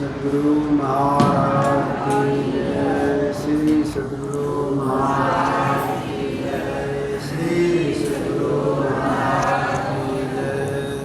सद्गुरु महाराज की जय। श्री सद्गुरु महाराज की जय। श्री सद्गुरु महाराज की जय।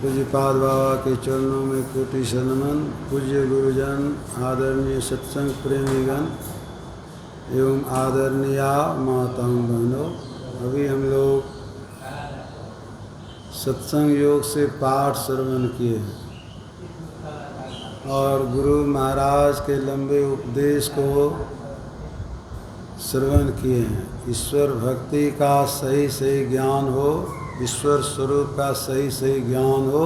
पूज्यपाद बाबा के चरणों में कोटि सनमन। पूज्य गुरुजन, आदरणीय सत्संग प्रेमीगण एवं आदरणीया माताओं बहनों, अभी हम लोग सत्संग योग से पाठ श्रवण किए और गुरु महाराज के लंबे उपदेश को श्रवण किए हैं। ईश्वर भक्ति का सही सही ज्ञान हो, ईश्वर स्वरूप का सही सही ज्ञान हो,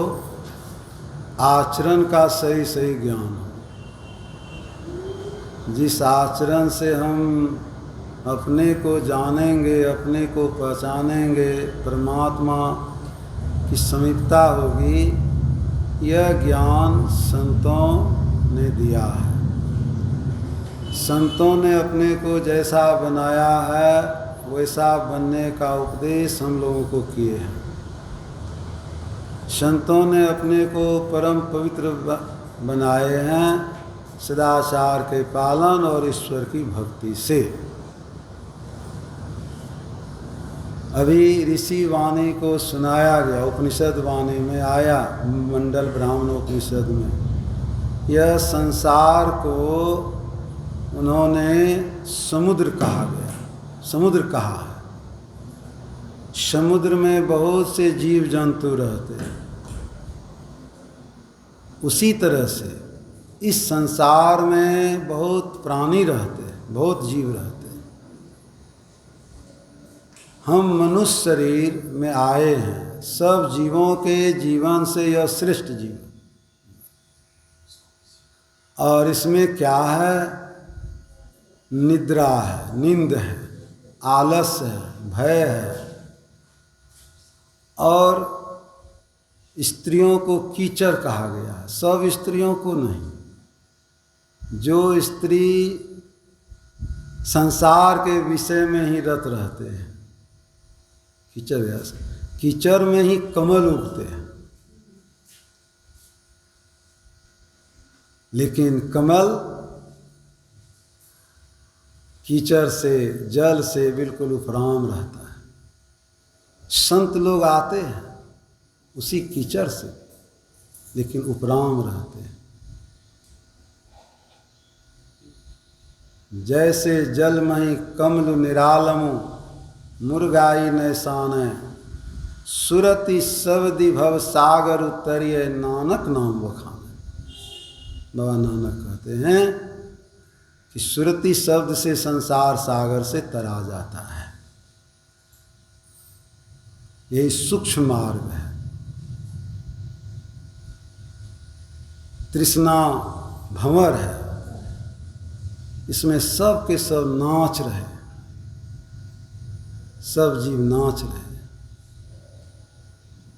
आचरण का सही सही ज्ञान हो। जिस आचरण से हम अपने को जानेंगे, अपने को पहचानेंगे, परमात्मा की समीपता होगी, यह ज्ञान संतों ने दिया है। संतों ने अपने को जैसा बनाया है वैसा बनने का उपदेश हम लोगों को किए हैं। संतों ने अपने को परम पवित्र बनाए हैं सदाचार के पालन और ईश्वर की भक्ति से। अभी ऋषि वाणी को सुनाया गया, उपनिषद वाणी में आया, मंडल ब्राह्मण उपनिषद में। यह संसार को उन्होंने समुद्र कहा गया, समुद्र कहा है। समुद्र में बहुत से जीव जंतु रहते हैं। उसी तरह से इस संसार में बहुत प्राणी रहते हैं, बहुत जीव रहते हैं। हम मनुष्य शरीर में आए हैं। सब जीवों के जीवन से यह श्रेष्ठ जीवन। और इसमें क्या है? निद्रा है, नींद है, आलस्य है, भय है। और स्त्रियों को कीचड़ कहा गया है, सब स्त्रियों को नहीं। जो स्त्री संसार के विषय में ही रत रहते हैं, कीचड़ में ही कमल उगते हैं। लेकिन कमल कीचड़ से, जल से बिल्कुल उपराम रहता है। संत लोग आते हैं उसी कीचड़ से, लेकिन उपराम रहते हैं। जैसे जल मही कमल निरालमु मुर्गाई नैसाने सुरति शब्दी भव सागर उतरिय नानक नाम बखाने। बाबा नानक कहते हैं कि सुरति शब्द से संसार सागर से तरा जाता है। यही सूक्ष्म मार्ग है। तृष्णा भंवर है, इसमें सब के सब नाच रहे, सब जीव नाच रहे।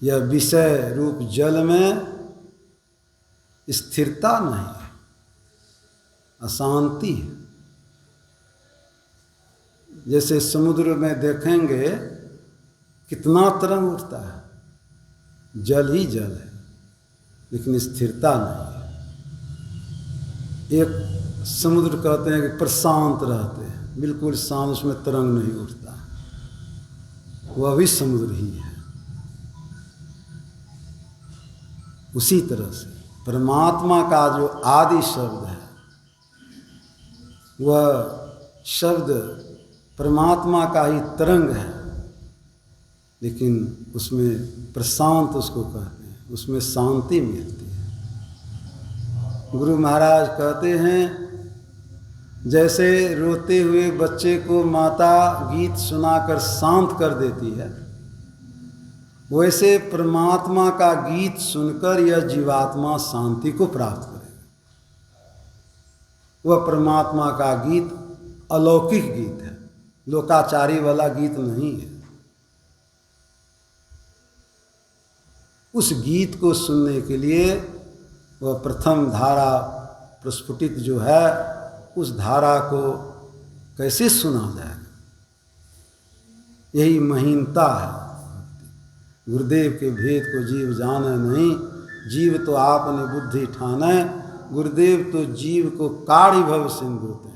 यह विषय रूप जल में स्थिरता नहीं है, अशांति है। जैसे समुद्र में देखेंगे कितना तरंग उठता है, जल ही जल है, लेकिन स्थिरता नहीं है। एक समुद्र कहते हैं कि प्रशांत रहते हैं, बिल्कुल शांत, उसमें तरंग नहीं उठता। वह भी समुद्र ही है। उसी तरह से परमात्मा का जो आदि शब्द है, वह शब्द परमात्मा का ही तरंग है, लेकिन उसमें प्रशांत उसको कहते हैं, उसमें शांति मिलती है। गुरु महाराज कहते हैं जैसे रोते हुए बच्चे को माता गीत सुनाकर शांत कर देती है, वैसे परमात्मा का गीत सुनकर यह जीवात्मा शांति को प्राप्त करेगा। वह परमात्मा का गीत अलौकिक गीत है, लोकाचारी वाला गीत नहीं है। उस गीत को सुनने के लिए वह प्रथम धारा प्रस्फुटित जो है, उस धारा को कैसे सुना जाएगा? यही महीनता है। गुरुदेव के भेद को जीव जाने नहीं, जीव तो आपने बुद्धि ठाना, गुरुदेव तो जीव को काढ़ी भव सिंधु थे,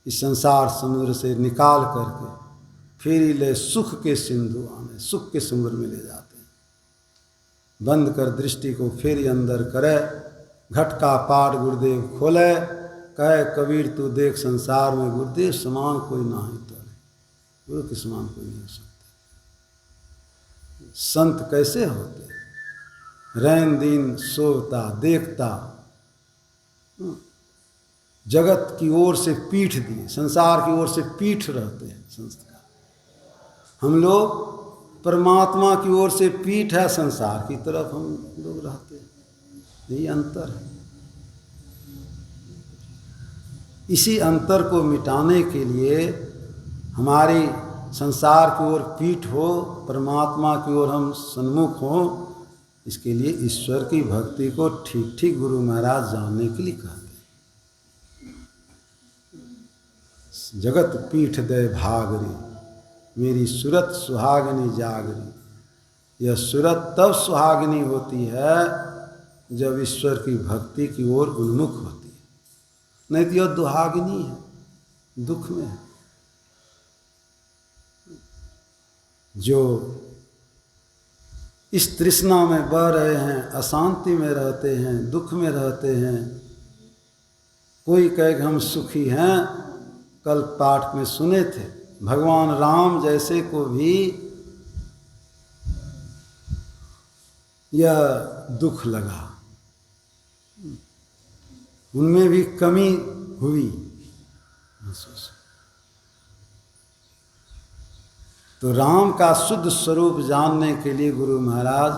इस संसार समुद्र से निकाल करके फिर ले सुख के सिंधु आने, सुख के समुद्र में ले जाते हैं। बंद कर दृष्टि को फिर अंदर करे, घट का पाट गुरुदेव खोले, कहे कबीर तू देख संसार में गुरुदेव समान कोई ना ही तो, गुरु के समान कोई नहीं हो सकता। संत कैसे होते, रैन दिन सोता देखता, जगत की ओर से पीठ दिए, संसार की ओर से पीठ रहते हैं संस्कार। हम लोग परमात्मा की ओर से पीठ है, संसार की तरफ हम लोग रहते हैं। यही अंतर है। इसी अंतर को मिटाने के लिए हमारी संसार की ओर पीठ हो, परमात्मा की ओर हम सन्मुख हो, इसके लिए ईश्वर की भक्ति को ठीक ठीक गुरु महाराज जानने के लिए कहते हैं। जगत पीठ दे भागरी, मेरी सूरत सुहागनी जागरी। यह सूरत तब सुहागनी होती है जब ईश्वर की भक्ति की ओर उन्मुख होती है, नहीं तो यह दुहागिनी है, दुख में है। जो इस तृष्णा में बह रहे हैं, अशांति में रहते हैं, दुख में रहते हैं, कोई कहे कि हम सुखी हैं। कल पाठ में सुने थे, भगवान राम जैसे को भी यह दुख लगा, उनमें भी कमी हुई महसूस। तो राम का शुद्ध स्वरूप जानने के लिए गुरु महाराज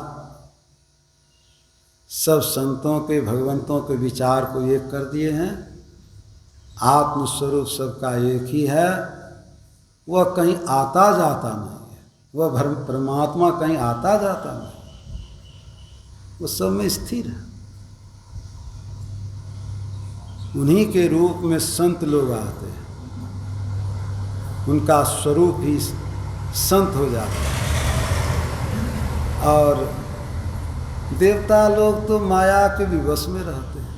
सब संतों के, भगवंतों के विचार को एक कर दिए हैं। आत्मस्वरूप सबका एक ही है, वह कहीं आता जाता नहीं है, वह परमात्मा कहीं आता जाता नहीं, वो सब में स्थिर है। उन्हीं के रूप में संत लोग आते हैं, उनका स्वरूप ही संत हो जाता है। और देवता लोग तो माया के विवश में रहते हैं,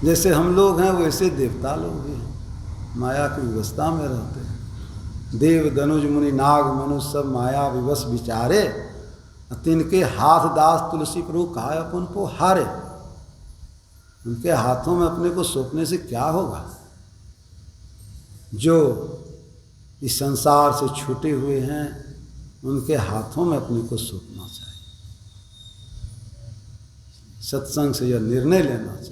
जैसे हम लोग हैं वैसे देवता लोग भी हैं, माया की विवस्था में रहते हैं। देव धनुज मुनि नाग मनुष्य सब माया विवश विचारे, तिनके हाथ दास तुलसी प्रभु कहा अपन को हारे। उनके हाथों में अपने को सौंपने से क्या होगा। जो इस संसार से छूटे हुए हैं, उनके हाथों में अपने को सौंपना चाहिए। सत्संग से यह निर्णय लेना चाहिए,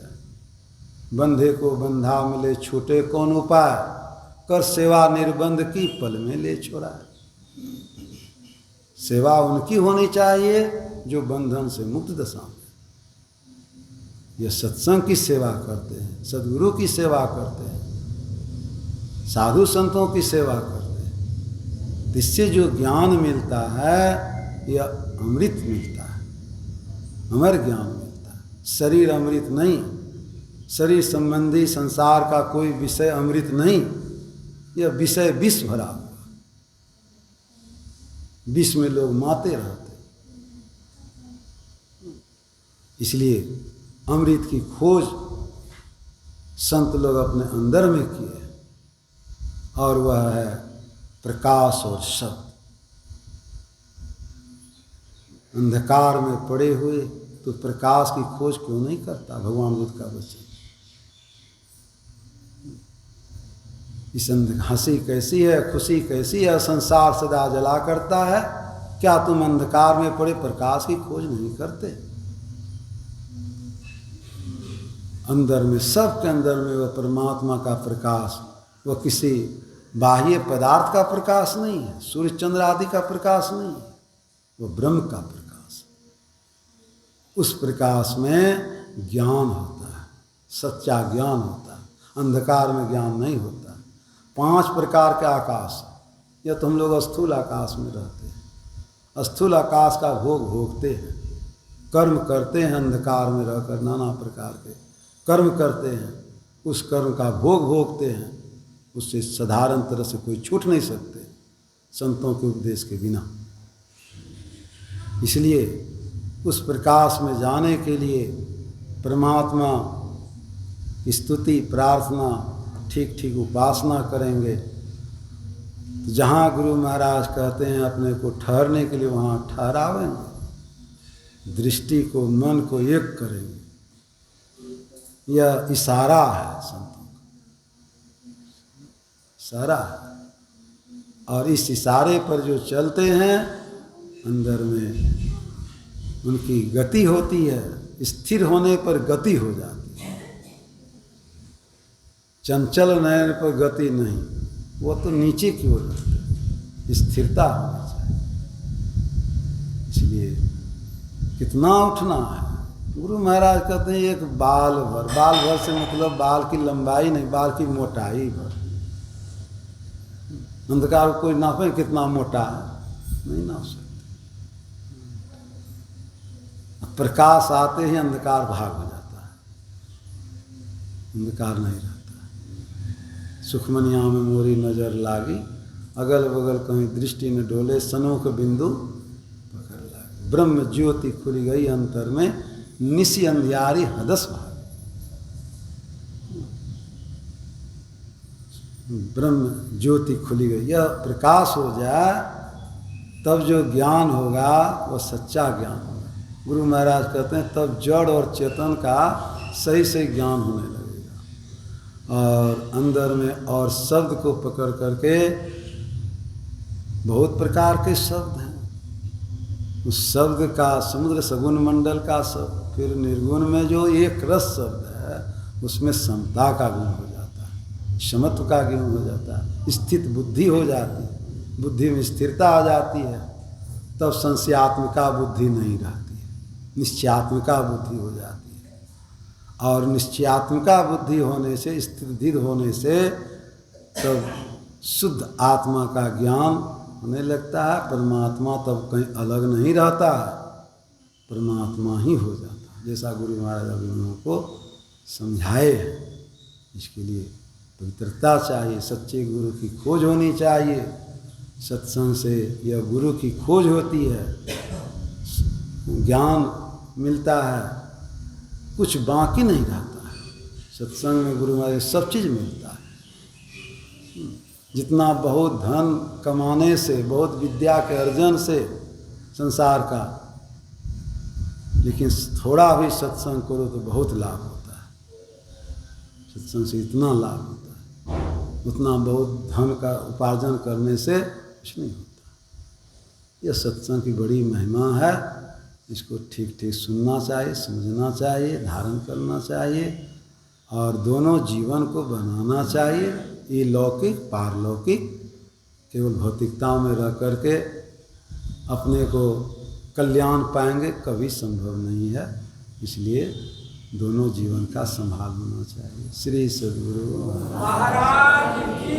बंधे को बंधा मिले, छूटे कौन उपाय, कर सेवा निर्बंध की पल में ले छोड़ा। सेवा उनकी होनी चाहिए जो बंधन से मुक्त दशा में। यह सत्संग की सेवा करते हैं, सद्गुरु की सेवा करते हैं, साधु संतों की सेवा करते हैं। इससे जो ज्ञान मिलता है यह अमृत मिलता है, अमर ज्ञान मिलता है। शरीर अमृत नहीं, शरीर संबंधी संसार का कोई विषय अमृत नहीं, यह विषय विष भरा हुआ, विष में लोग माते रहते। इसलिए अमृत की खोज संत लोग अपने अंदर में किए, और वह है प्रकाश और शब्द। अंधकार में पड़े हुए तो प्रकाश की खोज क्यों नहीं करता भगवान बुद्ध का वचन। इस हंसी कैसी है, खुशी कैसी है, संसार सदा जला करता है, क्या तुम अंधकार में पड़े प्रकाश की खोज नहीं करते। अंदर में, सबके अंदर में वह परमात्मा का प्रकाश, वह किसी बाह्य पदार्थ का प्रकाश नहीं है, सूर्य चंद्र आदि का प्रकाश नहीं है, वह ब्रह्म का प्रकाश। उस प्रकाश में ज्ञान होता है, सच्चा ज्ञान होता है, अंधकार में ज्ञान नहीं होता। 5 प्रकार के आकाश, या तो हम लोग स्थूल आकाश में रहते हैं, स्थूल आकाश का भोग भोगते हैं, कर्म करते हैं, अंधकार में रहकर नाना प्रकार के कर्म करते हैं, उस कर्म का भोग भोगते हैं, उससे साधारण तरह से कोई छूट नहीं सकते संतों के उपदेश के बिना। इसलिए उस प्रकाश में जाने के लिए परमात्मा की स्तुति प्रार्थना ठीक ठीक उपासना करेंगे। तो जहाँ गुरु महाराज कहते हैं अपने को ठहरने के लिए, वहाँ ठहरावेंगे, दृष्टि को मन को एक करेंगे। यह इशारा है संतों का, इशारा है। और इस इशारे पर जो चलते हैं अंदर में उनकी गति होती है। स्थिर होने पर गति हो जाती है, चंचल नयन पर गति नहीं, वो तो नीचे की ओर जाते हैं। स्थिरता होनी चाहिए। इसलिए कितना उठना है। गुरु महाराज कहते हैं एक बाल भर से मतलब बाल की लंबाई नहीं, बाल की मोटाई भर। अंधकार को कोई नापे कितना मोटा है, नहीं नाप सकते। प्रकाश आते ही अंधकार भाग हो जाता है, अंधकार नहीं रहता। सुखमनिया में मोरी नजर लागी, अगल बगल कहीं दृष्टि न डोले, सनोख बिंदु पकड़ लागी। ब्रह्म ज्योति खुली गई अंतर में, निसी अंधियारी हदस भाग। ब्रह्म ज्योति खुली गई, यह प्रकाश हो जाए तब जो ज्ञान होगा वह सच्चा ज्ञान होगा। गुरु महाराज कहते हैं तब जड़ और चेतन का सही सही ज्ञान होने लगेगा। और अंदर में और शब्द को पकड़ करके, बहुत प्रकार के शब्द हैं, उस शब्द का समुद्र सगुण मंडल का शब्द, फिर निर्गुण में जो एक रस शब्द है उसमें समता का गुण हो जाता है, समत्व का गुण हो जाता है, स्थित बुद्धि हो जाती है, बुद्धि में स्थिरता आ जाती है। तब संशयात्मिका बुद्धि नहीं रहती, निश्चयात्मिका बुद्धि हो जाती है। और निश्चयात्मिका बुद्धि होने से, स्थिर होने से तब शुद्ध आत्मा का ज्ञान होने लगता है। परमात्मा तब कहीं अलग नहीं रहता है, परमात्मा ही हो जाता है, जैसा गुरु महाराज अभी उन को समझाए हैं। इसके लिए पवित्रता चाहिए, सच्चे गुरु की खोज होनी चाहिए। सत्संग से यह गुरु की खोज होती है, ज्ञान मिलता है, कुछ बाकी नहीं रहता है। सत्संग में गुरु महाराज सब चीज़ मिलता है। जितना बहुत धन कमाने से, बहुत विद्या के अर्जन से संसार का, लेकिन थोड़ा भी सत्संग करो तो बहुत लाभ होता है। सत्संग से इतना लाभ होता है, उतना बहुत धन का उपार्जन करने से कुछ नहीं होता। यह सत्संग की बड़ी महिमा है। इसको ठीक ठीक सुनना चाहिए, समझना चाहिए, धारण करना चाहिए और दोनों जीवन को बनाना चाहिए। ये लौकिक पारलौकिक, केवल भौतिकता में रह करके अपने को कल्याण पाएंगे कभी संभव नहीं है। इसलिए दोनों जीवन का संभाल होना चाहिए। श्री सद्गुरु महाराज की।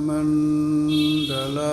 मंडला